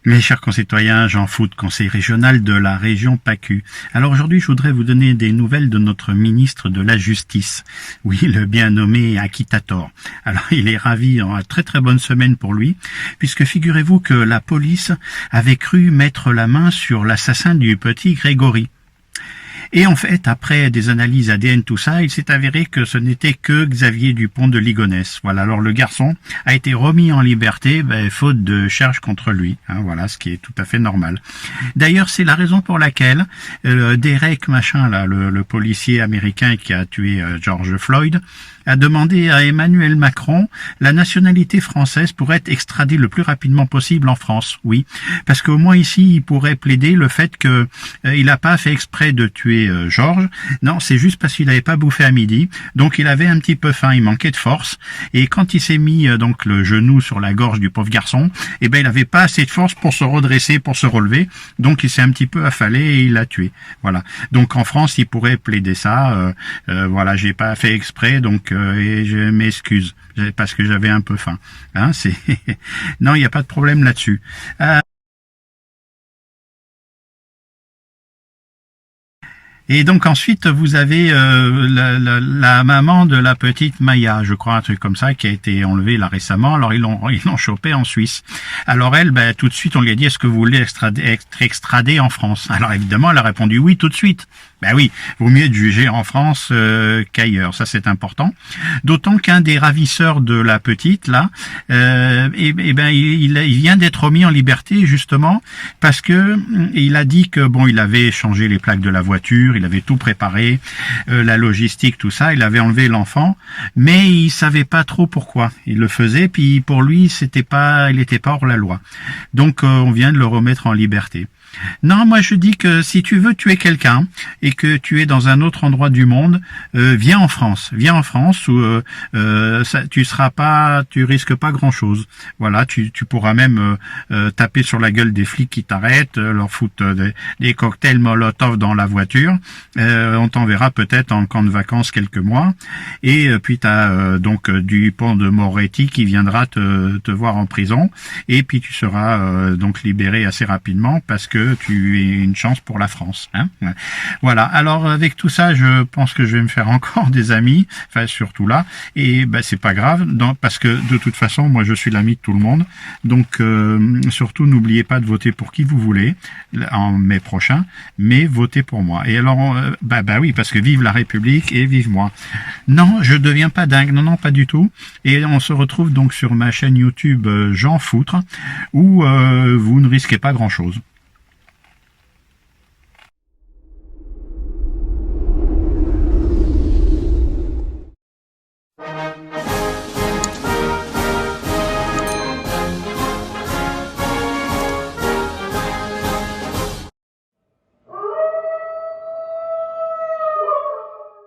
Mes chers concitoyens, Jean Foot, conseiller régional de la région PACU. Alors aujourd'hui, je voudrais vous donner des nouvelles de notre ministre de la Justice. Oui, le bien nommé Akitator. Alors il est ravi, en très très bonne semaine pour lui, puisque figurez-vous que la police avait cru mettre la main sur l'assassin du petit Grégory. Et en fait, après des analyses ADN, tout ça, il s'est avéré que ce n'était que Xavier Dupont de Ligonnès. Voilà, alors le garçon a été remis en liberté, faute de charges contre lui. Voilà, ce qui est tout à fait normal. D'ailleurs, c'est la raison pour laquelle Derek machin, là, le policier américain qui a tué George Floyd, a demandé à Emmanuel Macron la nationalité française pour être extradé le plus rapidement possible en France. Oui, parce qu'au moins ici, il pourrait plaider le fait que il n'a pas fait exprès de tuer Georges. Non, c'est juste parce qu'il n'avait pas bouffé à midi, donc il avait un petit peu faim, il manquait de force, et quand il s'est mis donc le genou sur la gorge du pauvre garçon, il n'avait pas assez de force pour se redresser, pour se relever, donc il s'est un petit peu affalé et il l'a tué. Voilà. Donc en France, il pourrait plaider ça. Voilà, j'ai pas fait exprès, donc et je m'excuse parce que j'avais un peu faim. C'est non, il n'y a pas de problème là-dessus. Et donc ensuite vous avez la maman de la petite Maya, je crois, un truc comme ça, qui a été enlevée là récemment. Alors ils l'ont chopée en Suisse. Alors elle, tout de suite on lui a dit, est-ce que vous voulez être extradée en France? Alors évidemment elle a répondu oui tout de suite. Oui, vaut mieux être jugé en France qu'ailleurs, ça c'est important. D'autant qu'un des ravisseurs de la petite là, il vient d'être remis en liberté justement parce que il a dit que il avait changé les plaques de la voiture, il avait tout préparé, la logistique, tout ça, il avait enlevé l'enfant, mais il savait pas trop pourquoi il le faisait, puis pour lui il était pas hors la loi. Donc on vient de le remettre en liberté. Non, moi je dis que si tu veux tuer quelqu'un et que tu es dans un autre endroit du monde, viens en France où tu risques pas grand chose. Voilà, tu pourras même taper sur la gueule des flics qui t'arrêtent, leur foutre des cocktails Molotov dans la voiture. On t'enverra peut-être en camp de vacances quelques mois. Et puis t'as donc Dupont de Moretti qui viendra te voir en prison. Et puis tu seras donc libéré assez rapidement parce que tu es une chance pour la France. Voilà. Alors avec tout ça, je pense que je vais me faire encore des amis, enfin surtout là. Et c'est pas grave, parce que de toute façon, moi je suis l'ami de tout le monde. Donc surtout n'oubliez pas de voter pour qui vous voulez en mai prochain, mais votez pour moi. Et alors oui, parce que vive la République et vive moi. Non, je deviens pas dingue, non, pas du tout. Et on se retrouve donc sur ma chaîne YouTube Jean Foutre, où vous ne risquez pas grand chose.